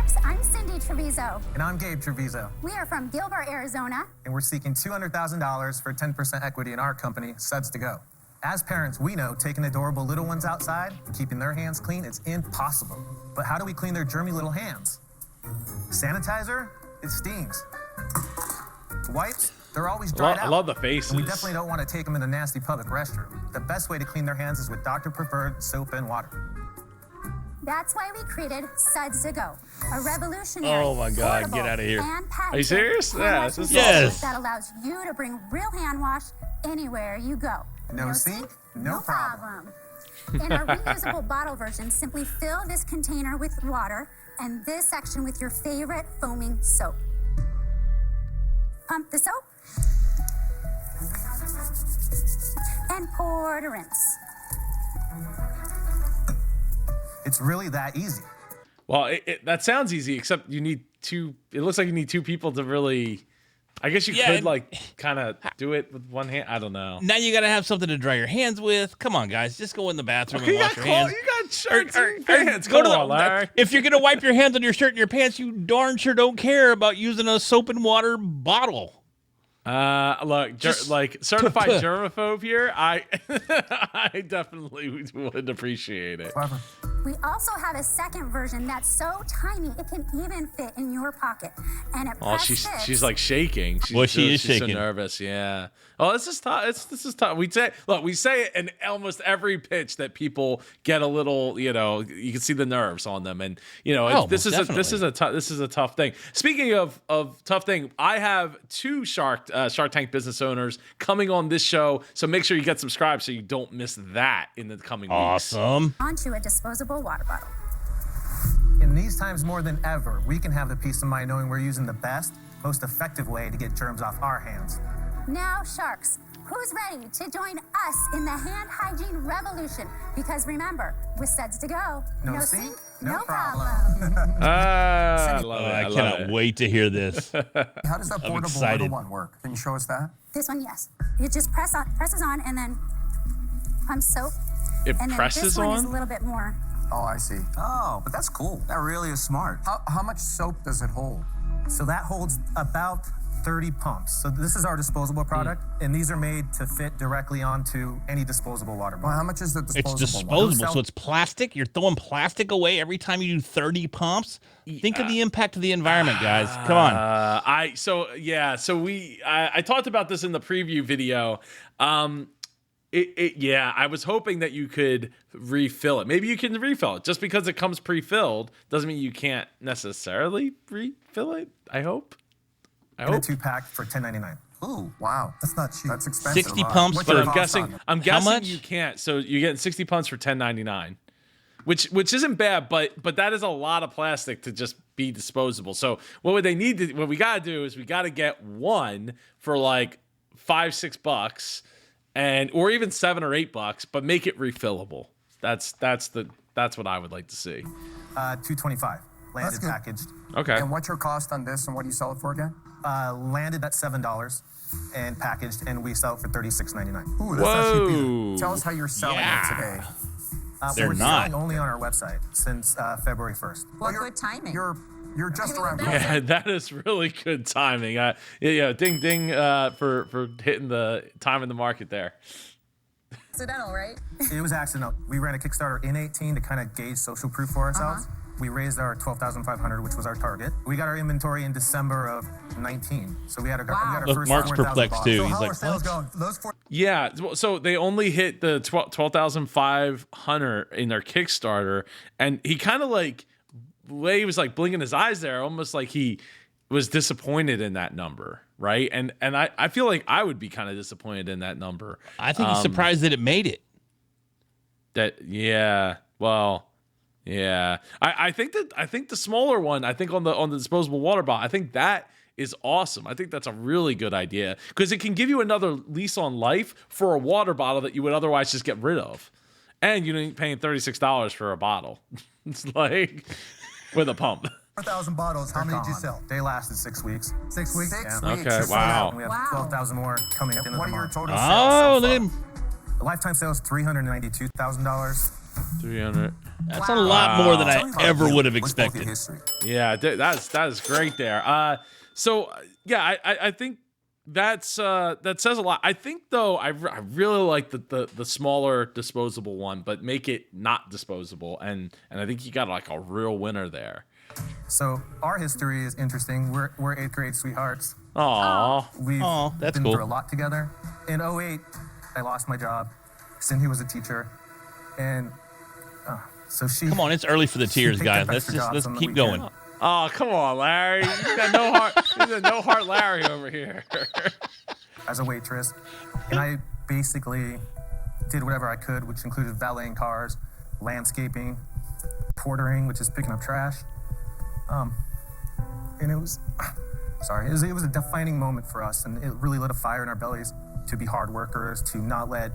Sharks. I'm Cindy Treviso. And I'm Gabe Treviso. We are from Gilbert, Arizona. And we're seeking $200,000 for 10% equity in our company, Suds2Go. As parents, we know taking adorable little ones outside and keeping their hands clean is impossible. But how do we clean their germy little hands? Sanitizer? It stings. Wipes? They're always dried out. I love the faces. And we definitely don't want to take them in a nasty public restroom. The best way to clean their hands is with doctor-preferred soap and water. That's why we created Suds2Go, a revolutionary, Oh my God, get portable, out of here. hand-packed Are you serious? hand Yeah, washing this is Yes. system that allows you to bring real hand wash anywhere you go. No sink, no problem. In our reusable bottle version, simply fill this container with water and this section with your favorite foaming soap. Pump the soap and pour to rinse. It's really that easy. Well, that sounds easy, except you need two. It looks like you need two people to really. I guess you could like kind of do it with one hand. I don't know. Now you got to have something to dry your hands with. Come on, guys. Just go in the bathroom and wash your hands. You got shirts and pants. Go to Come on, Larry. If you're going to wipe your hands on your shirt and your pants, you darn sure don't care about using a soap and water bottle. Look, like certified germaphobe here. I definitely would appreciate it. Clever. We also have a second version that's so tiny it can even fit in your pocket. And it Oh, she's like shaking. She's shaking. so nervous. Yeah. Oh, this is tough. This is tough. We say it in almost every pitch that people get a little. You know, you can see the nerves on them, and you know, this is a tough thing. Speaking of tough thing, I have two Shark Tank business owners coming on this show, so make sure you get subscribed so you don't miss that in the coming weeks. Awesome. Onto a disposable water bottle. In these times more than ever, we can have the peace of mind knowing we're using the best, most effective way to get germs off our hands. Now, Sharks, who's ready to join us in the hand hygiene revolution? Because remember, with Suds2Go, No sink, sink, no no problem. I love it. I love cannot it. wait to hear this. How does that portable excited. little one work? Can you show us that? This one, yes. It just presses on and then pumps soap. It And then presses this one is a on. little bit more. Oh, I see. Oh, but that's cool. That really is smart. How much soap does it hold? So that holds about 30 pumps. So this is our disposable product, and these are made to fit directly onto any disposable water bottle. Well, how much is the disposable It's one? disposable, so it's plastic. You're throwing plastic away every time you do 30 pumps. Think of the impact to the environment, guys. Come on. I talked about this in the preview video. I was hoping that you could refill it. Maybe you can refill it. Just because it comes pre-filled doesn't mean you can't necessarily refill it. I hope. And a 2-pack for $10.99. Ooh, wow. That's not cheap. That's expensive. 60 pumps, What's But your I'm cost on guessing it? I'm much? guessing you can't. So you're getting 60 pumps for $10.99, which isn't bad, but that is a lot of plastic to just be disposable. So what we gotta do is we gotta get one for like $5-6 or even $7 or $8, but make it refillable. That's what I would like to see. $2.25 landed good. packaged. Okay. And what's your cost on this, and what do you sell it for again? Landed at $7 and packaged, and we sell it for $36.99. Ooh, that's not cheap Whoa. either. Tell us how you're selling Yeah. it today. They're we're not. selling only on our website since February 1st. What good timing. You're just around. Yeah, that is really good timing. Ding ding for hitting the time in the market there. Accidental, right? It was accidental. We ran a Kickstarter in 18 to kind of gauge social proof for ourselves. We raised our $12,500, which was our target. We got our inventory in December of 19, so we had our Look, first Mark's 4,000 perplexed bottles. too. So He's how like, are sales what? going? Those four. Yeah, so they only hit the 12,500 in their Kickstarter, and he kind of like, the way he was like blinking his eyes there, almost like he was disappointed in that number, right? And I feel like I would be kind of disappointed in that number. I think he's surprised that it made it. I think the smaller one, I think on the disposable water bottle, I think that is awesome. I think that's a really good idea because it can give you another lease on life for a water bottle that you would otherwise just get rid of, and you ain't paying $36 for a bottle. It's like with a pump. 4,000 bottles. How many did you Gone. sell? They lasted 6 weeks. 6 weeks? Six Yeah. weeks. Okay, Just wow. And we have Wow. 12,000 more coming at the end of What the are your month. total sales Oh, so look far? at him. The lifetime sales $392,000. 300. That's a lot more than Tell me I about ever you. would have What's both your expected. history? Yeah, that is great there. So yeah, I think that says a lot. I think though I really like the smaller disposable one, but make it not disposable, and I think you got like a real winner there. So our history is interesting. We're 8th grade sweethearts. Aww. We've that's been cool. through a lot together. In '08, I lost my job. Cindy was a teacher, and so she. Come on, it's early for the tears, picked guys. up Let's extra jobs on the keep weekend. going. Oh, come on, Larry. You got no heart. You got no heart, Larry over here. As a waitress, and I basically did whatever I could, which included valeting cars, landscaping, portering, which is picking up trash. And it was a defining moment for us, and it really lit a fire in our bellies to be hard workers, to not let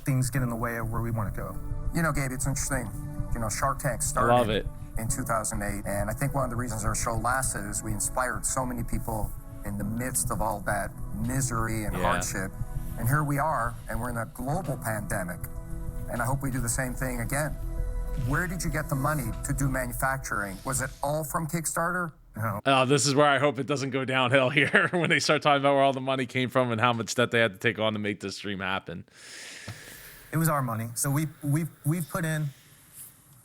things get in the way of where we want to go. You know, Gabe, it's interesting. You know, Shark Tank started love it. in 2008, and I think one of the reasons our show lasted is we inspired so many people in the midst of all that misery and hardship. And here we are, and we're in a global pandemic. And I hope we do the same thing again. Where did you get the money to do manufacturing? Was it all from Kickstarter? No. This is where I hope it doesn't go downhill here when they start talking about where all the money came from and how much debt they had to take on to make this stream happen. It was our money. So we've put in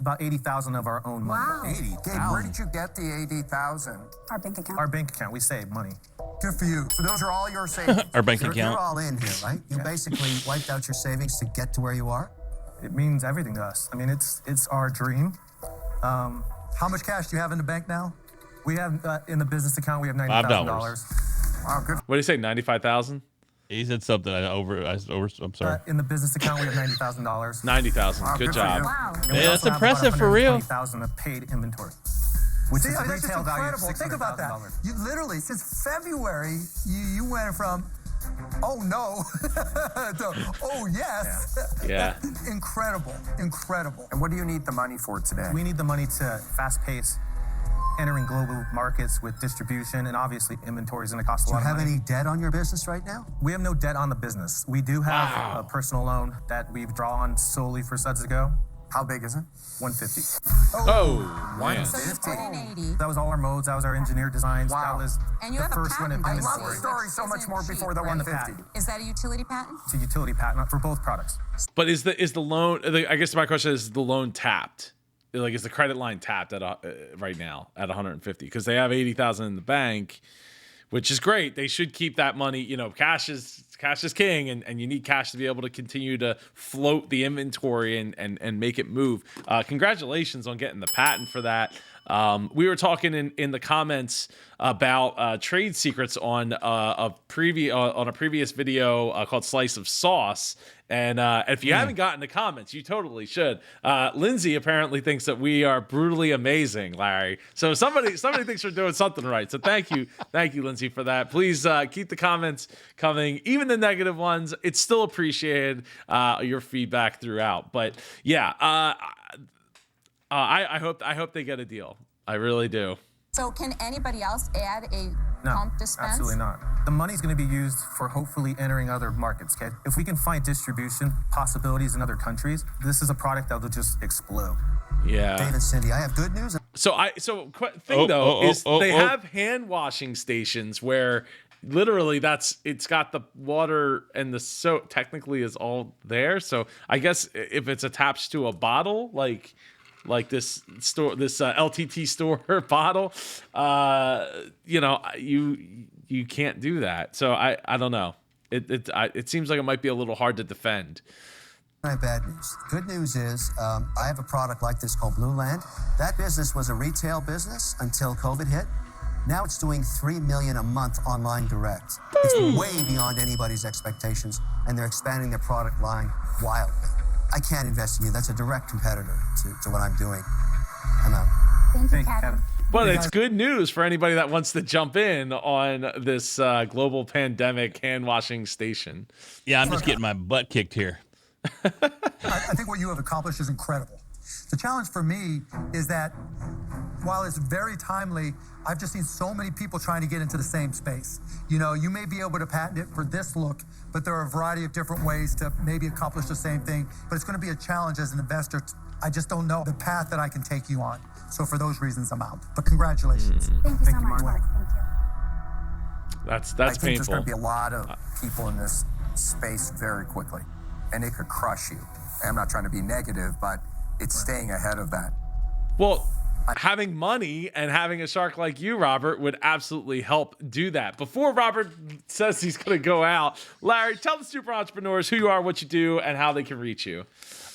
about 80,000 of our own money. Wow. 80. Gabe, where did you get the 80,000? Our bank account. Our bank account, we saved money. Good for you. So those are all your savings. Our bank You're account. all in here, right? You basically wiped out your savings to get to where you are. It means everything to us. I mean, it's our dream. How much cash do you have in the bank now? We have in the business account, we have $90,000. Wow, good. What do you say, 95,000? He said something. I'm sorry. In the business account, we have $90,000. 90,000. Wow, Good good for job. you. Wow. And we Yeah, also that's have about impressive for real. 120,000 of paid inventory, which See, is a that's just retail value of incredible. Think about that. $600,000. You literally, since February, you went from, oh no, to, oh yes. Yeah. Incredible, incredible. And what do you need the money for today? We need the money to fast pace entering global markets with distribution, and obviously inventory is going to cost a Do lot you of have money. any debt on your business right now? We have no debt on the business. We do have a personal loan that we've drawn solely for Suds2Go, How big is it? 150. Oh, man. So you put in 80. That was all our modes. That was our engineer designs. Wow. That was And you the have a first one of patent, I I love inventory. the story so much Isn't more cheap, before the right? And the 150. patent. Is that a utility patent? It's a utility patent for both products. But is the loan? I guess my question is the loan tapped? Like, is the credit line tapped at right now at 150? Because they have 80,000 in the bank, which is great. They should keep that money. You know, cash is king, and you need cash to be able to continue to float the inventory and make it move. Congratulations on getting the patent for that. We were talking in the comments about trade secrets on a previous video called Slice of Sauce. And if you haven't gotten the comments, you totally should. Lindsay apparently thinks that we are brutally amazing, Larry. So somebody thinks we're doing something right. So thank you, Lindsay, for that. Please keep the comments coming, even the negative ones. It's still appreciated, your feedback throughout. But yeah, I hope they get a deal. I really do. So can anybody else add a No, pump dispense? absolutely not. The money's going to be used for hopefully entering other markets. Okay, if we can find distribution possibilities in other countries, this is a product that will just explode. Yeah. David, Cindy, I have good news. They have hand washing stations where literally it's got the water and the soap technically is all there. So I guess if it's attached to a bottle, like this LTT store bottle, you can't do that. So I don't know. It seems like it might be a little hard to defend. I have bad news. Good news is I have a product like this called Blue Land. That business was a retail business until COVID hit. Now it's doing $3 million a month online direct. It's way beyond anybody's expectations, and they're expanding their product line wildly. I can't invest in you. That's a direct competitor to what I'm doing. I'm out. Thank you, Thank you, Kevin. Kevin. But it's good news for anybody that wants to jump in on this global pandemic hand washing station. Yeah, I'm just getting my butt kicked here. I think what you have accomplished is incredible. The challenge for me is that while it's very timely, I've just seen so many people trying to get into the same space. You know, you may be able to patent it for this look, but there are a variety of different ways to maybe accomplish the same thing. But it's going to be a challenge as an investor. I just don't know the path that I can take you on. So for those reasons, I'm out. But congratulations. Thank you so much, Mark. Thank you. That's I think painful. there's going to be a lot of people in this space very quickly, and it could crush you. I'm not trying to be negative, but it's staying ahead of that. Well, having money and having a shark like you, Robert, would absolutely help do that. Before Robert says he's going to go out, Larry, tell the super entrepreneurs who you are, what you do, and how they can reach you.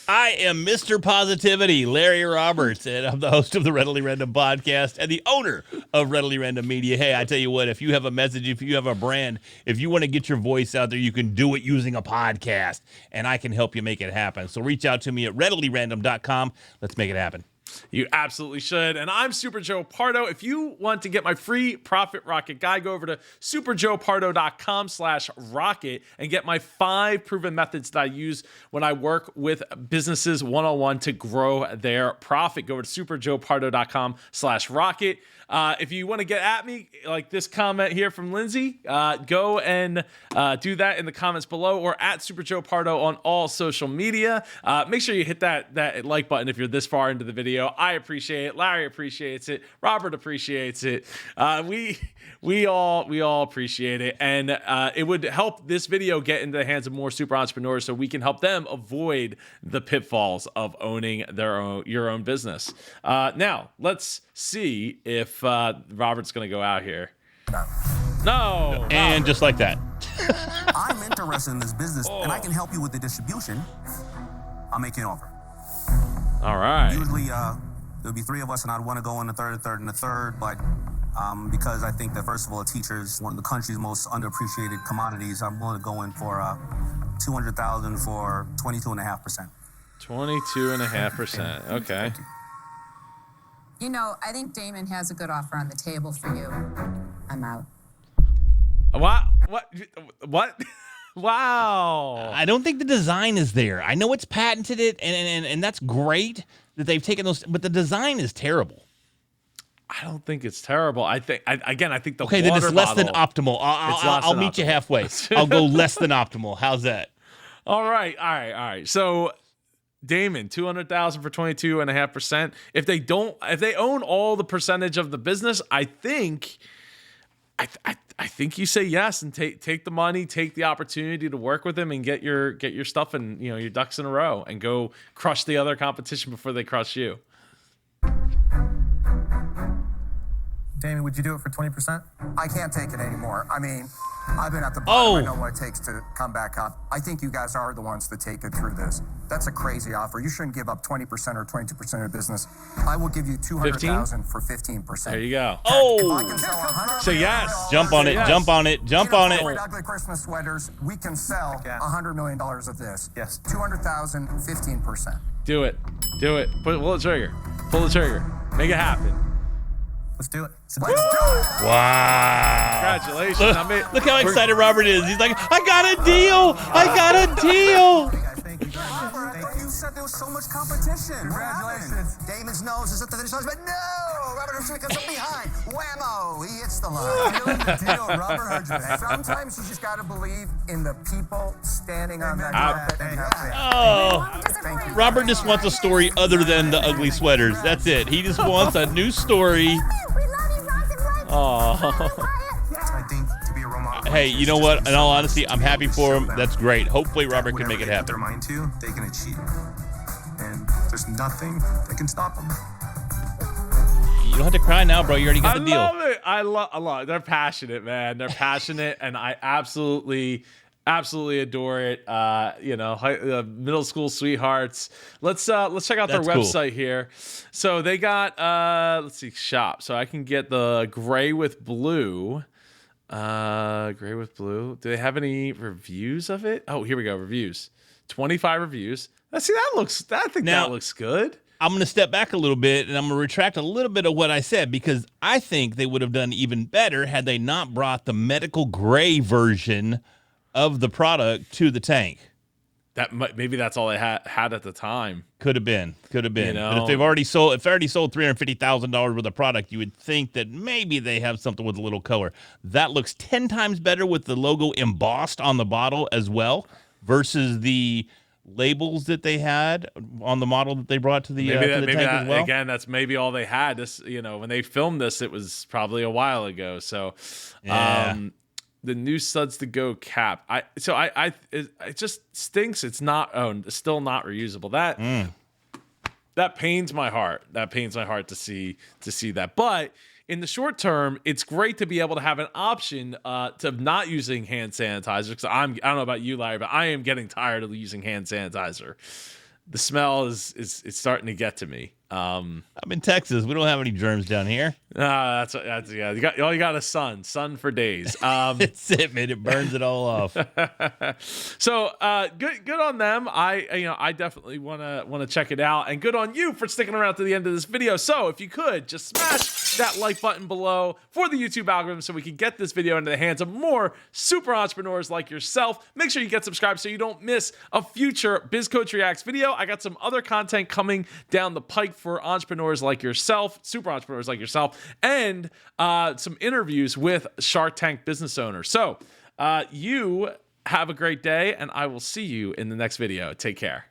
I am Mr. Positivity, Larry Roberts, and I'm the host of the Readily Random podcast and the owner of Readily Random Media. Hey, I tell you what, if you have a message, if you have a brand, if you want to get your voice out there, you can do it using a podcast, and I can help you make it happen. So reach out to me at readilyrandom.com. Let's make it happen. You absolutely should. And I'm Super Joe Pardo. If you want to get my free Profit Rocket guide, go over to superjoepardo.com/rocket and get my 5 proven methods that I use when I work with businesses one-on-one to grow their profit. Go over to superjoepardo.com/rocket. If you want to get at me, like this comment here from Lindsay, go and do that in the comments below, or at Super Joe Pardo on all social media. Make sure you hit that like button if you're this far into the video. I appreciate it. Larry appreciates it. Robert appreciates it. We all appreciate it, and it would help this video get into the hands of more super entrepreneurs, so we can help them avoid the pitfalls of owning your own business. Now let's see if Robert's going to go out here. No. And just like that. I'm interested in this business, and I can help you with the distribution. I'll make you an offer. All right. Usually, there'll be 3 of us, and I'd want to go in the third, and the third, but because I think that, first of all, a teacher is one of the country's most underappreciated commodities, I'm willing to go in for $200,000 for 22.5%. 22.5%. Okay. You know, I think Damon has a good offer on the table for you. I'm out. What? Wow. I don't think the design is there. I know it's patented it, and that's great that they've taken those, but the design is terrible. I don't think it's terrible. I think the okay, then it's less than optimal. I'll meet you halfway. I'll go less than optimal. How's that? All right. So, Damon, $200,000 for 22.5%. If they own all the percentage of the business, I think you say yes and take the money, take the opportunity to work with them, and get your stuff and your ducks in a row, and go crush the other competition before they crush you. Damien, would you do it for 20%? I can't take it anymore. I mean, I've been at the bottom. I know what it takes to come back up. I think you guys are the ones that take it through this. That's a crazy offer. You shouldn't give up 20% or 22% of your business. I will give you $200,000 for 15%. There you go. Oh, say yes. Jump on it. Yes. Jump on it. Jump on it. Ugly Christmas sweaters. We can sell $100 million of this. Yes. $200,000, 15%. Do it. Pull the trigger. Make it happen. Let's do it. Wow. Congratulations. Look how excited Robert is. He's like, I got a deal. Thank you. You said there was so much competition. Congratulations. Damon's nose is at the finish line, but no! Robert Hershey comes up behind. Whammo! He hits the line. Deal, Robert Herjavec. Sometimes you just got to believe in the people standing on that carpet and have faith. Oh. Thank you. Robert just wants a story other than the ugly sweaters. That's it. He just wants a new story. We love you, Rock and Roll. Oh. I think to be a role model. Hey, you know what? In all honesty, I'm happy for him. That's great. Hopefully Robert can make it Whatever they put their happen. mind to, they can achieve. And there's nothing that can stop them. You don't have to cry now, bro. You already got the deal. I love it. I love. They're passionate, man. They're passionate, and I absolutely adore it. Middle school sweethearts. Let's check out their That's cool. website here. So they got let's see, shop. So I can get the gray with blue. Gray with blue. Do they have any reviews of it? Oh, here we go. Reviews. 25 reviews. I think that looks good. I'm going to step back a little bit, and I'm going to retract a little bit of what I said, because I think they would have done even better had they not brought the medical gray version of the product to the tank. maybe that's all they had at the time. Could have been. You know? But if they've already sold $350,000 worth of product, you would think that maybe they have something with a little color. That looks 10 times better with the logo embossed on the bottle as well, versus the labels that they had on the model that they brought to the tank as well. Again, that's maybe all they had. This, when they filmed this, it was probably a while ago. So, the new Suds2Go cap. It just stinks. It's still not reusable. That pains my heart. That pains my heart to see that. But in the short term, it's great to be able to have an option to not using hand sanitizer. Because I don't know about you, Larry, but I am getting tired of using hand sanitizer. The smell is starting to get to me. I'm in Texas. We don't have any germs down here. That's yeah. You got a sun for days. That's it, man. It burns it all off. So good on them. I definitely wanna check it out, and good on you for sticking around to the end of this video. So if you could just smash that like button below for the YouTube algorithm, so we can get this video into the hands of more super entrepreneurs like yourself. Make sure you get subscribed so you don't miss a future Biz Coach Reacts video. I got some other content coming down the pike for entrepreneurs like yourself, super entrepreneurs like yourself, and some interviews with Shark Tank business owners. So you have a great day, and I will see you in the next video. Take care.